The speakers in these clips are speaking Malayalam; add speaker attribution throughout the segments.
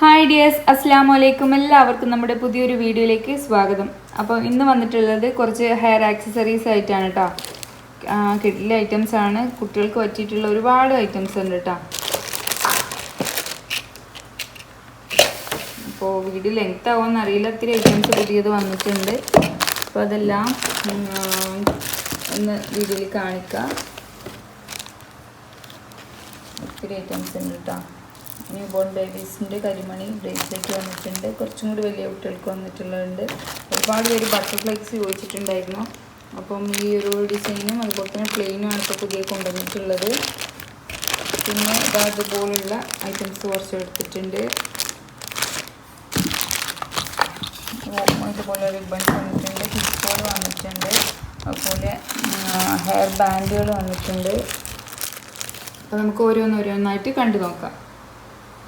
Speaker 1: ഹായ് ഡിയേഴ്സ്, അസ്സലാമു അലൈക്കും. എല്ലാവർക്കും നമ്മുടെ പുതിയൊരു വീഡിയോയിലേക്ക് സ്വാഗതം. അപ്പോൾ ഇന്ന് വന്നിട്ടുള്ളത് കുറച്ച് ഹെയർ ആക്സസറീസ് ആയിട്ടാണ് കേട്ടോ. കിഡിലെ ഐറ്റംസ് ആണ്. കുട്ടികൾക്ക് പറ്റിയിട്ടുള്ള ഒരുപാട് ഐറ്റംസ് ഉണ്ട് കേട്ടോ. അപ്പോൾ വീഡിയോ ലെങ്ത് ആവുമെന്ന് അറിയില്ല, ഒത്തിരി ഐറ്റംസ് പുതിയത് വന്നിട്ടുണ്ട്. അപ്പോൾ അതെല്ലാം ഒന്ന് വീഡിയോയിൽ കാണിക്കാം. ഒത്തിരി ഐറ്റംസ് ഉണ്ട് കേട്ടോ. ന്യൂ ബോൺ ബേബീസിൻ്റെ കരിമണി ബ്രേസ്ലെറ്റ് വന്നിട്ടുണ്ട്. കുറച്ചും കൂടി വലിയ കുട്ടികൾക്ക് വന്നിട്ടുള്ളതുണ്ട്. ഒരുപാട് പേര് ബട്ടർഫ്ലൈസ് ചോദിച്ചിട്ടുണ്ടായിരുന്നു. അപ്പം ഈ ഒരു ഡിസൈനും അതുപോലെ തന്നെ പ്ലെയിനുമാണ് ഇപ്പോൾ പുതിയ കൊണ്ടുവന്നിട്ടുള്ളത്. പിന്നെ അതുപോലുള്ള ഐറ്റംസ് കുറച്ച് എടുത്തിട്ടുണ്ട്. ഇതുപോലെ റിബൺസ് വന്നിട്ടുണ്ട്, ഹിസ്റ്റോൾ വന്നിട്ടുണ്ട്, അതുപോലെ ഹെയർ ബാൻഡുകൾ വന്നിട്ടുണ്ട്. അപ്പോൾ നമുക്ക് ഓരോന്നോരോന്നായിട്ട് കണ്ടു നോക്കാം.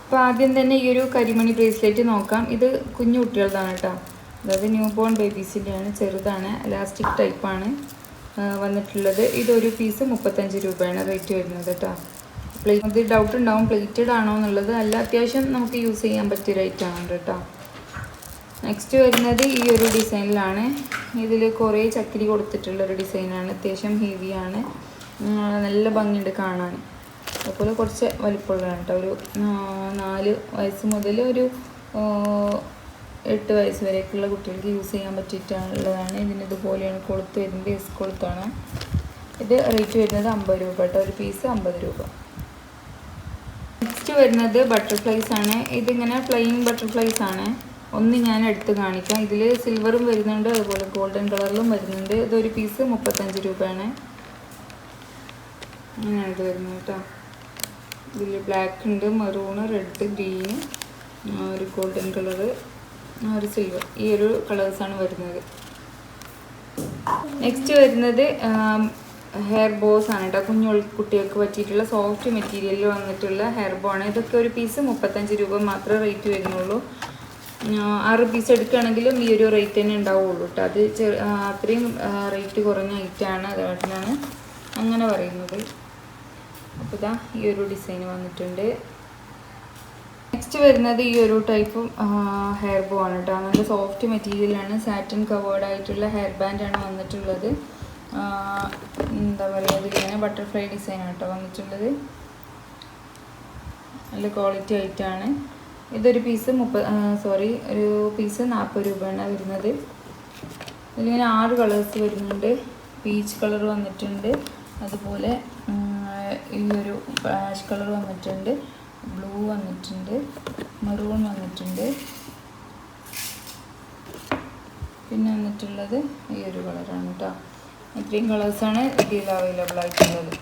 Speaker 1: അപ്പോൾ ആദ്യം തന്നെ ഈ ഒരു കരിമണി ബ്രേസ്ലെറ്റ് നോക്കാം. ഇത് കുഞ്ഞു കുട്ടികളുടെ കേട്ടോ. അതായത് ന്യൂ ബോൺ ബേബീസിൻ്റെയാണ്, ചെറുതാണ്, ഇലാസ്റ്റിക് ടൈപ്പാണ് വന്നിട്ടുള്ളത്. ഇതൊരു പീസ് 35 രൂപയാണ് റേറ്റ് വരുന്നത് കേട്ടോ. ഇത് ഡൗട്ട് ഉണ്ടാവും പ്ലേറ്റഡ് ആണോ എന്നുള്ളത്. അല്ല, അത്യാവശ്യം നമുക്ക് യൂസ് ചെയ്യാൻ പറ്റിയ റേറ്റാണ് കേട്ടോ. നെക്സ്റ്റ് വരുന്നത് ഈ ഒരു ഡിസൈനിലാണ്. ഇതിൽ കുറേ ചക്കിരി കൊടുത്തിട്ടുള്ളൊരു ഡിസൈനാണ്. അത്യാവശ്യം ഹെവിയാണ്, നല്ല ഭംഗിയുണ്ട് കാണാൻ. അതുപോലെ കുറച്ച് വലിപ്പമുള്ളതാണ് കേട്ടോ. ഒരു 4 വയസ്സ് മുതൽ ഒരു 8 വയസ്സ് വരെയൊക്കെയുള്ള കുട്ടികൾക്ക് യൂസ് ചെയ്യാൻ പറ്റിയിട്ടുള്ളതാണ്. ഇതിന് ഇതുപോലെയാണ് കൊളുത്ത് വരുന്നത്, എസ് കൊളുത്താണ്. ഇത് റേറ്റ് വരുന്നത് 50 രൂപ കേട്ടോ. ഒരു പീസ് 50 രൂപ. നെക്സ്റ്റ് വരുന്നത് ബട്ടർഫ്ലൈസ് ആണ്. ഇതിങ്ങനെ പ്ലെയിൻ ബട്ടർഫ്ലൈസ് ആണ്. ഒന്ന് ഞാൻ എടുത്ത് കാണിക്കാം. ഇതിൽ സിൽവറും വരുന്നുണ്ട്, അതുപോലെ ഗോൾഡൻ കളറിലും വരുന്നുണ്ട്. ഇതൊരു പീസ് 35 രൂപയാണ്. അങ്ങനെയാണ് ഇത് വരുന്നത് കേട്ടോ. ഇതിൽ ബ്ലാക്ക് ഉണ്ട്, മെറൂണ്, റെഡ്, ഗ്രീന്, ഒരു ഗോൾഡൻ കളറ്, ഒരു സിൽവർ, ഈ ഒരു കളേഴ്സാണ് വരുന്നത്. നെക്സ്റ്റ് വരുന്നത് ഹെയർ ബോസ് ആണ് കേട്ടോ. കുഞ്ഞു കുട്ടികൾക്ക് പറ്റിയിട്ടുള്ള സോഫ്റ്റ് മെറ്റീരിയലിൽ വന്നിട്ടുള്ള ഹെയർ ബോ ആണ്. ഇതൊക്കെ ഒരു പീസ് 35 രൂപ മാത്രമേ റേറ്റ് വരുന്നുള്ളൂ. 6 പീസ് എടുക്കുകയാണെങ്കിലും ഈ ഒരു റേറ്റ് തന്നെ ഉണ്ടാവുള്ളൂ കേട്ടോ. അത് അത്രയും റേറ്റ് കുറഞ്ഞ ഐറ്റമാണ്, അതുകൊണ്ടാണ് അങ്ങനെ പറയുന്നത്. അപ്പോൾ ഇതാ ഈ ഒരു ഡിസൈൻ വന്നിട്ടുണ്ട്. നെക്സ്റ്റ് വരുന്നത് ഈ ഒരു ടൈപ്പ് ഹെയർ ബോ ആണ് കേട്ടോ. നല്ല സോഫ്റ്റ് മെറ്റീരിയലാണ്, സാറ്റിൻ കവേർഡ് ആയിട്ടുള്ള ഹെയർ ബാൻഡാണ് വന്നിട്ടുള്ളത്. എന്താ പറയുക, ഇതിലിങ്ങനെ ബട്ടർഫ്ലൈ ഡിസൈനാണ് കേട്ടോ വന്നിട്ടുള്ളത്. നല്ല ക്വാളിറ്റി ആയിട്ടാണ്. ഇതൊരു പീസ് ഒരു പീസ് 40 രൂപയാണ് വരുന്നത്. ഇതിലിങ്ങനെ 6 കളേഴ്സ് വരുന്നുണ്ട്. പീച്ച് കളർ വന്നിട്ടുണ്ട്, അതുപോലെ ഈ ഒരു ആഷ് കളർ വന്നിട്ടുണ്ട്, ബ്ലൂ വന്നിട്ടുണ്ട്, മെറൂൺ വന്നിട്ടുണ്ട്, പിന്നെ വന്നിട്ടുള്ളത് ഈ ഒരു കളറാണ് കേട്ടോ. ഇത്രയും കളേഴ്സാണ് ഇതിൽ അവൈലബിൾ ആയിട്ടുള്ളത്.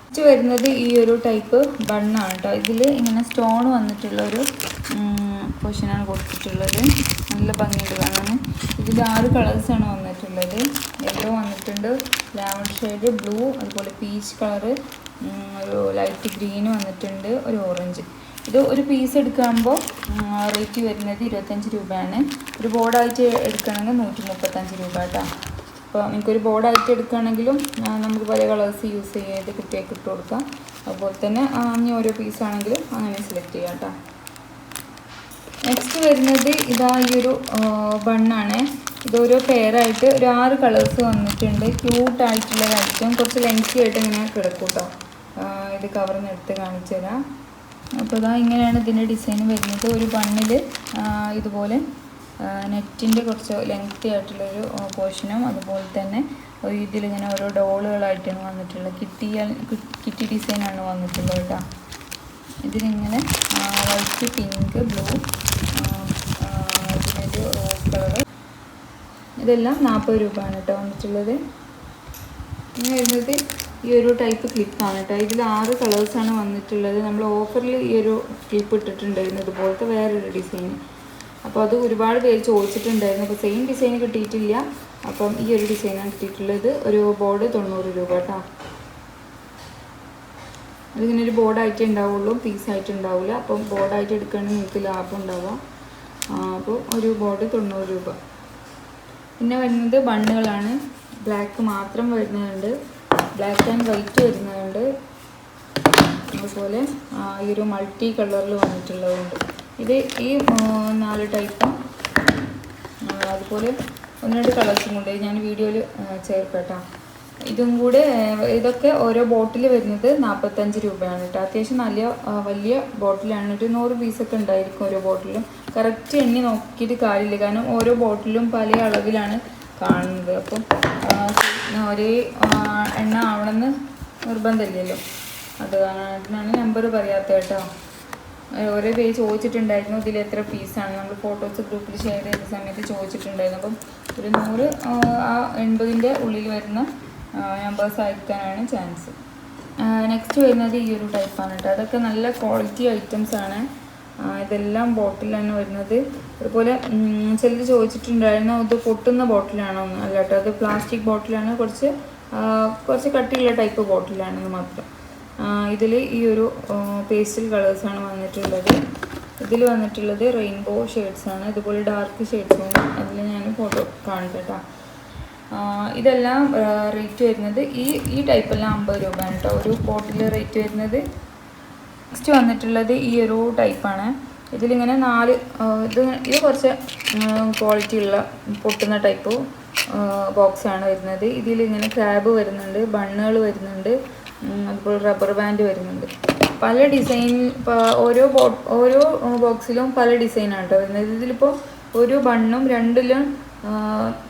Speaker 1: നെക്സ്റ്റ് വരുന്നത് ഈ ഒരു ടൈപ്പ് ബണ്ണാണ് കേട്ടോ. ഇതിൽ ഇങ്ങനെ സ്റ്റോൺ വന്നിട്ടുള്ളൊരു പൊസിഷനാണ് കൊടുത്തിട്ടുള്ളത്. നല്ല ഭംഗിയുണ്ട് കാണാൻ. ഇതിൽ 6 കളേഴ്സാണ് വന്നിട്ടുള്ളത്. യെല്ലോ വന്നിട്ടുണ്ട്, ലാവൻഡർ ഷെയ്ഡ്, ബ്ലൂ, അതുപോലെ പീച്ച് കളറ്, ഒരു ലൈറ്റ് ഗ്രീൻ വന്നിട്ടുണ്ട്, ഒരു ഓറഞ്ച്. ഇത് ഒരു പീസ് എടുക്കുമ്പോൾ റേറ്റ് വരുന്നത് 25 രൂപയാണ്. ഒരു ബോർഡായിട്ട് എടുക്കുകയാണെങ്കിൽ 135 രൂപ കേട്ടോ. അപ്പോൾ എനിക്കൊരു ബോർഡായിട്ട് എടുക്കുകയാണെങ്കിലും നമുക്ക് പല കളേഴ്സ് യൂസ് ചെയ്ത് കുട്ടികൾക്ക് ഇട്ട് കൊടുക്കാം. അതുപോലെ തന്നെ ഇനി ഓരോ പീസാണെങ്കിലും അങ്ങനെ സെലക്ട് ചെയ്യാം കേട്ടോ. നെക്സ്റ്റ് വരുന്നത് ഇതാ ഈ ഒരു ബണ്ണാണ്. ഇതൊരു പെയറായിട്ട് ഒരു 6 കളേഴ്സ് വന്നിട്ടുണ്ട്. ക്യൂട്ടായിട്ടുള്ള ഐറ്റം, കുറച്ച് ലെങ്തി ആയിട്ട് ഇങ്ങനെ കിടക്കും കേട്ടോ. ഇത് കവറിന്ന് എടുത്ത് കാണിച്ചു തരാം. അപ്പോൾ ഇതാ ഇങ്ങനെയാണ് ഇതിൻ്റെ ഡിസൈൻ വരുന്നത്. ഒരു ബണ്ണിൽ ഇതുപോലെ നെറ്റിൻ്റെ കുറച്ച് ലെങ്തി ആയിട്ടുള്ളൊരു പോർഷനും, അതുപോലെ തന്നെ ഇതിലിങ്ങനെ ഓരോ ഡോളുകളായിട്ടാണ് വന്നിട്ടുള്ളത്. കിറ്റി ഡിസൈനാണ് വന്നിട്ടുള്ളത് കേട്ടോ. ഇതിലിങ്ങനെ വൈറ്റ്, പിങ്ക്, ബ്ലൂ, ഇതിനൊരു റോസ് കളറ്, ഇതെല്ലാം 40 രൂപയാണ് കേട്ടോ വന്നിട്ടുള്ളത്. ഇനി വരുന്നത് ഈ ഒരു ടൈപ്പ് ക്ലിപ്പാണ് കേട്ടോ. ഇതിൽ 6 കളേഴ്സാണ് വന്നിട്ടുള്ളത്. നമ്മൾ ഓഫറിൽ ഈ ഒരു ക്ലിപ്പ് ഇട്ടിട്ടുണ്ടായിരുന്നു, ഇതുപോലത്തെ വേറൊരു ഡിസൈൻ. അപ്പോൾ അത് ഒരുപാട് പേര് ചോദിച്ചിട്ടുണ്ടായിരുന്നു. അപ്പോൾ സെയിം ഡിസൈൻ കിട്ടിയിട്ടില്ല. അപ്പം ഈ ഒരു ഡിസൈനാണ് കിട്ടിയിട്ടുള്ളത്. ഒരു ബോർഡ് 90 രൂപ കേട്ടോ. അതിങ്ങനെ ഒരു ബോർഡായിട്ട് ഉണ്ടാവുള്ളൂ, പീസായിട്ട് ഉണ്ടാവില്ല. അപ്പം ബോർഡായിട്ട് എടുക്കുകയാണെങ്കിൽ നിങ്ങൾക്ക് ലാഭം ഉണ്ടാവാം. അപ്പോൾ ഒരു ബോർഡ് 90 രൂപ. പിന്നെ വരുന്നത് ബണ്ണുകളാണ്. ബ്ലാക്ക് മാത്രം വരുന്നുണ്ട്, ബ്ലാക്ക് ആൻഡ് വൈറ്റ് വരുന്നുണ്ട്, അതുപോലെ ഈ ഒരു മൾട്ടി കളറിൽ വന്നിട്ടുള്ളതുണ്ട്. ഇത് ഈ 4 ടൈപ്പും അതുപോലെ 1-2 കളേഴ്സും കൊണ്ട് ഞാൻ വീഡിയോയിൽ ചേർക്കട്ടോ. ഇതും കൂടെ ഇതൊക്കെ ഓരോ ബോട്ടിൽ വരുന്നത് 45 രൂപയാണ് കേട്ടോ. അത്യാവശ്യം നല്ല വലിയ ബോട്ടിലാണ്. ഒരു 100 പീസൊക്കെ ഉണ്ടായിരിക്കും ഓരോ ബോട്ടിലും. കറക്റ്റ് എണ്ണി നോക്കിയിട്ട് കാര്യമില്ല, കാരണം ഓരോ ബോട്ടിലും പല അളവിലാണ് കാണുന്നത്. അപ്പം ഒരേ എണ്ണ ആവണമെന്ന് നിർബന്ധമില്ലല്ലോ, അത് അതിനാണ് നമ്പർ പറയാത്തത് കേട്ടോ. ഓരോ പേര് ചോദിച്ചിട്ടുണ്ടായിരുന്നു ഇതിൽ എത്ര പീസാണ്. നമ്മൾ ഫോട്ടോസ് ഗ്രൂപ്പിൽ ഷെയർ ചെയ്യുന്ന സമയത്ത് ചോദിച്ചിട്ടുണ്ടായിരുന്നു. അപ്പം ഒരു 100 80ൻ്റെ ഉള്ളിൽ വരുന്ന നമ്പേഴ്സ് അയക്കാനാണ് ചാൻസ്. നെക്സ്റ്റ് വരുന്നത് ഈ ഒരു ടൈപ്പാണ് കേട്ടോ. അതൊക്കെ നല്ല ക്വാളിറ്റി ഐറ്റംസ് ആണ്. ഇതെല്ലാം ബോട്ടിലാണ് വരുന്നത്. അതുപോലെ ചിലർ ചോദിച്ചിട്ടുണ്ടായിരുന്നു ഇത് പൊട്ടുന്ന ബോട്ടിലാണോ എന്ന്. അല്ല കേട്ടോ, അത് പ്ലാസ്റ്റിക് ബോട്ടിലാണ്. കുറച്ച് കട്ടിയുള്ള ടൈപ്പ് ബോട്ടിലാണെന്ന് മാത്രം. ഇതിൽ ഈ ഒരു പേസ്റ്റൽ കളേഴ്സാണ് വന്നിട്ടുള്ളത്. ഇതിൽ വന്നിട്ടുള്ളത് റെയിൻബോ ഷെയ്ഡ്സാണ്, ഇതുപോലെ ഡാർക്ക് ഷെയ്ഡ്സും. അതിൽ ഞാൻ ഫോട്ടോ കാണിക്കാം കേട്ടോ. ഇതെല്ലാം റേറ്റ് വരുന്നത് ഈ ടൈപ്പെല്ലാം 50 രൂപയാണ് കേട്ടോ ഒരു ബോട്ടിൽ റേറ്റ് വരുന്നത്. നെക്സ്റ്റ് വന്നിട്ടുള്ളത് ഈ ഒരു ടൈപ്പാണ്. ഇതിലിങ്ങനെ 4 ഇത് കുറച്ച് ക്വാളിറ്റി ഉള്ള പൊട്ടുന്ന ടൈപ്പ് ബോക്സാണ് വരുന്നത്. ഇതിലിങ്ങനെ ക്രാബ് വരുന്നുണ്ട്, ബണ്ണുകൾ വരുന്നുണ്ട്, അതുപോലെ റബ്ബർ ബാൻഡ് വരുന്നുണ്ട്. പല ഡിസൈൻ ഓരോ ബോക്സിലും പല ഡിസൈനാണ് കേട്ടോ വരുന്നത്. ഇതിലിപ്പോൾ ഒരു ബണ്ണും 2ലും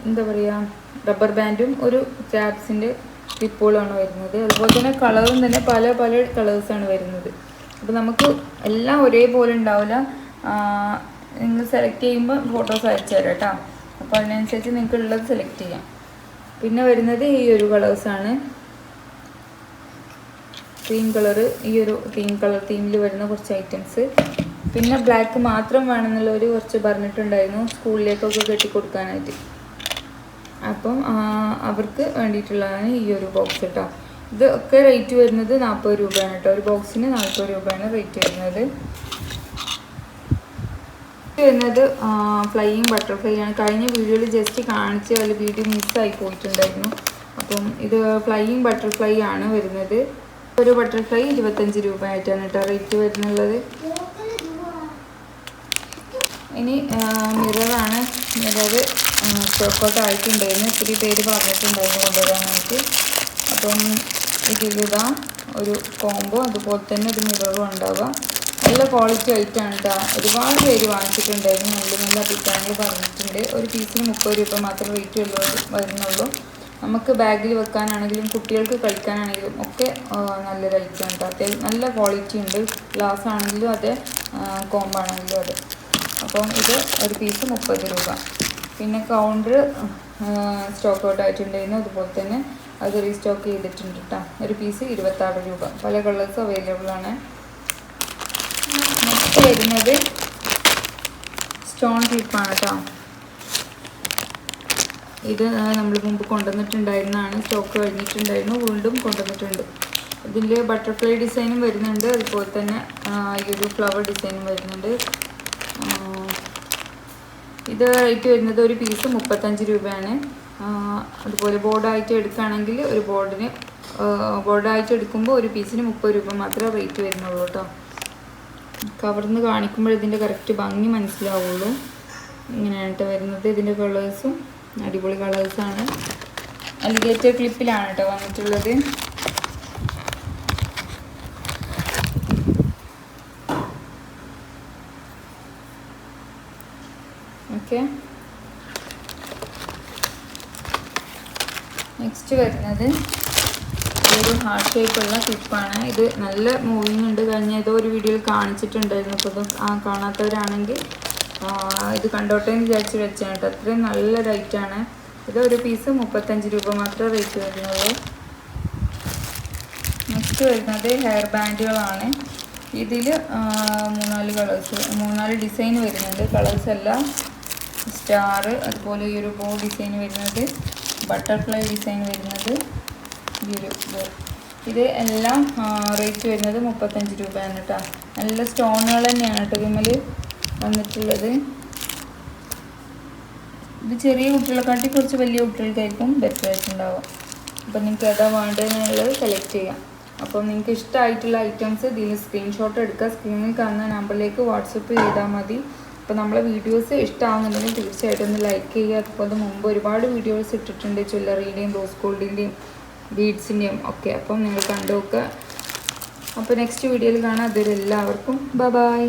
Speaker 1: എന്താ പറയുക റബ്ബർ ബാൻഡും ഒരു ക്രാബ്സിൻ്റെ ക്ലിപ്പുകളാണ് വരുന്നത്. അതുപോലെ തന്നെ കളറും തന്നെ പല കളേഴ്സാണ് വരുന്നത്. അപ്പോൾ നമുക്ക് എല്ലാം ഒരേപോലെ ഉണ്ടാവില്ല. നിങ്ങൾ സെലക്ട് ചെയ്യുമ്പോൾ ഫോട്ടോസ് അയച്ചു തരാം കേട്ടോ. അപ്പോൾ അതിനനുസരിച്ച് നിങ്ങൾക്ക് ഉള്ളത് സെലക്ട് ചെയ്യാം. പിന്നെ വരുന്നത് ഈ ഒരു കളേഴ്സാണ്, ക്രീം കളറ്. ഈ ഒരു ക്രീം കളർ തീമിൽ വരുന്ന കുറച്ച് ഐറ്റംസ്. പിന്നെ ബ്ലാക്ക് മാത്രം വേണമെന്നുള്ളവർ കുറച്ച് പറഞ്ഞിട്ടുണ്ടായിരുന്നു സ്കൂളിലേക്കൊക്കെ കെട്ടിക്കൊടുക്കാനായിട്ട്. അപ്പം അവർക്ക് വേണ്ടിയിട്ടുള്ളതാണ് ഈ ഒരു ബോക്സ് കേട്ടോ. ഇതൊക്കെ റേറ്റ് വരുന്നത് 40 രൂപയാണ് കേട്ടോ. ഒരു ബോക്സിന് 40 രൂപയാണ് റേറ്റ് വരുന്നത്. ഫ്ലൈയിങ് ബട്ടർഫ്ലൈ ആണ്. കഴിഞ്ഞ വീഡിയോയിൽ ജസ്റ്റ് കാണിച്ച് അതിൽ വീഡിയോ മിസ്സായി പോയിട്ടുണ്ടായിരുന്നു. അപ്പം ഇത് ഫ്ലൈയിങ് ബട്ടർഫ്ലൈ ആണ് വരുന്നത്. ഒരു ബട്ടർഫ്ലൈ 25 രൂപ ആയിട്ടാണ് കേട്ടോ റേറ്റ് വരുന്നുള്ളത്. ഇനി മിററാണ്. മിറർ സ്റ്റോക്കൗട്ട് ആയിട്ടുണ്ടായിരുന്നു. ഒത്തിരി പേര് പറഞ്ഞിട്ടുണ്ടായിരുന്നു കൊണ്ടുവരാനായിട്ട്. അപ്പം ഇതിലിതാ ഒരു കോംബോ, അതുപോലെ തന്നെ ഒരു മിററും ഉണ്ടാവുക. നല്ല ക്വാളിറ്റി ആയിട്ടാണ് കേട്ടോ. ഒരുപാട് പേര് വാങ്ങിച്ചിട്ടുണ്ടായിരുന്നു. നല്ല അഭിപ്രായങ്ങൾ പറഞ്ഞിട്ടുണ്ട്. ഒരു പീസിന് 30 രൂപ മാത്രം റേറ്റ് വരുന്നുള്ളൂ. നമുക്ക് ബാഗിൽ വെക്കാനാണെങ്കിലും കുട്ടികൾക്ക് കളിക്കാനാണെങ്കിലും ഒക്കെ നല്ലൊരു ഐറ്റം ഉണ്ട്. അത്യാവശ്യം നല്ല ക്വാളിറ്റി ഉണ്ട്. ഗ്ലാസ് ആണെങ്കിലും അതെ, കോമ്പാണെങ്കിലും അതെ. അപ്പം ഇത് ഒരു പീസ് 30 രൂപ. പിന്നെ കൗണ്ടർ സ്റ്റോക്ക് ഔട്ട് ആയിട്ടുണ്ടായിരുന്നു. അതുപോലെ തന്നെ അത് റീസ്റ്റോക്ക് ചെയ്തിട്ടുണ്ട് കേട്ടോ. ഒരു പീസ് 26 രൂപ. പല കളേഴ്സ് അവൈലബിൾ ആണ്. നെക്സ്റ്റ് വരുന്നത് സ്റ്റോൺ ക്ലിപ്പാണ് കേട്ടോ. ഇത് നമ്മൾ മുമ്പ് കൊണ്ടുവന്നിട്ടുണ്ടായിരുന്നതാണ്. സ്റ്റോക്ക് കഴിഞ്ഞിട്ടുണ്ടായിരുന്നു, വീണ്ടും കൊണ്ടുവന്നിട്ടുണ്ട്. ഇതിൽ ബട്ടർഫ്ലൈ ഡിസൈനും വരുന്നുണ്ട്, അതുപോലെ തന്നെ ഈ ഒരു ഫ്ലവർ ഡിസൈനും വരുന്നുണ്ട്. ഇത് റേറ്റ് വരുന്നത് ഒരു പീസ് 35 രൂപയാണ്. അതുപോലെ ബോർഡായിട്ട് എടുക്കുകയാണെങ്കിൽ ഒരു ബോർഡായിട്ട് എടുക്കുമ്പോൾ ഒരു പീസിന് 30 രൂപ മാത്രമേ റേറ്റ് വരുന്നുള്ളൂ കേട്ടോ. കവർന്ന് കാണിക്കുമ്പോൾ ഇതിൻ്റെ കറക്റ്റ് ഭംഗി മനസ്സിലാവുള്ളൂ. ഇങ്ങനെയായിട്ട് വരുന്നത്. ഇതിൻ്റെ കളേഴ്സും അടിപൊളി കളേഴ്സാണ്. അലിഗേറ്റർ ക്ലിപ്പിലാണ് കേട്ടോ വന്നിട്ടുള്ളത്. ഓക്കെ, നെക്സ്റ്റ് വരുന്നത് ഒരു ഹാർട്ട് ഷേപ്പുള്ള ക്ലിപ്പാണ്. ഇത് നല്ല മൂവിങ് ഉണ്ട്. കഴിഞ്ഞ ഏതോ ഒരു വീഡിയോയിൽ കാണിച്ചിട്ടുണ്ടായിരുന്നു. അപ്പോൾ ഇത് കാണാത്തവരാണെങ്കിൽ ഇത് കണ്ടോട്ടെ എന്ന് വിചാരിച്ച് വെച്ചാണ് കേട്ടോ. അത്രയും നല്ല റേറ്റാണ്. ഇത് ഒരു പീസ് 35 രൂപ മാത്രമേ റേറ്റ് വരുന്നുള്ളൂ. നെക്സ്റ്റ് വരുന്നത് ഹെയർ ബാൻഡുകളാണ്. ഇതിൽ 3-4 കളേഴ്സ് 3-4 ഡിസൈൻ വരുന്നുണ്ട്. കളേഴ്സ് എല്ലാം സ്റ്റാർ, അതുപോലെ ഈ ഒരു ബോ ഡിസൈൻ വരുന്നത്, ബട്ടർഫ്ലൈ ഡിസൈൻ വരുന്നത്, ഈ ഒരു ബോ. ഇത് എല്ലാം റേറ്റ് വരുന്നത് 35 രൂപയാണ് കേട്ടോ. നല്ല സ്റ്റോണുകൾ തന്നെയാണ് കേട്ടോ ഇതിന്മേൽ വന്നിട്ടുള്ളത്. ഇത് ചെറിയ കുട്ടികളെക്കാട്ടി കുറച്ച് വലിയ കുട്ടികൾക്കായിരിക്കും ബെറ്റർ ആയിട്ടുണ്ടാവുക. അപ്പം നിങ്ങൾക്ക് ഏതാ വേണ്ടതെന്നുള്ളത് സെലക്ട് ചെയ്യാം. അപ്പം നിങ്ങൾക്ക് ഇഷ്ടമായിട്ടുള്ള ഐറ്റംസ് ഇതിൽ സ്ക്രീൻഷോട്ട് എടുക്കുക, സ്ക്രീനിൽ കാണുന്ന നമ്പറിലേക്ക് വാട്സപ്പ് ചെയ്താൽ മതി. അപ്പോൾ നമ്മളെ വീഡിയോസ് ഇഷ്ടമാകുന്നുണ്ടെങ്കിൽ തീർച്ചയായിട്ടും ഒന്ന് ലൈക്ക് ചെയ്യുക. അതുപോലെ മുമ്പ് ഒരുപാട് വീഡിയോസ് ഇട്ടിട്ടുണ്ട് ജ്വല്ലറിയുടെയും റോസ് ഗോൾഡിൻ്റെയും ബീഡ്സിൻ്റെയും ഒക്കെ. അപ്പം നിങ്ങൾ കണ്ടു നോക്കുക. അപ്പോൾ നെക്സ്റ്റ് വീഡിയോയിൽ കാണാം. അതുവരെ എല്ലാവർക്കും ബൈ.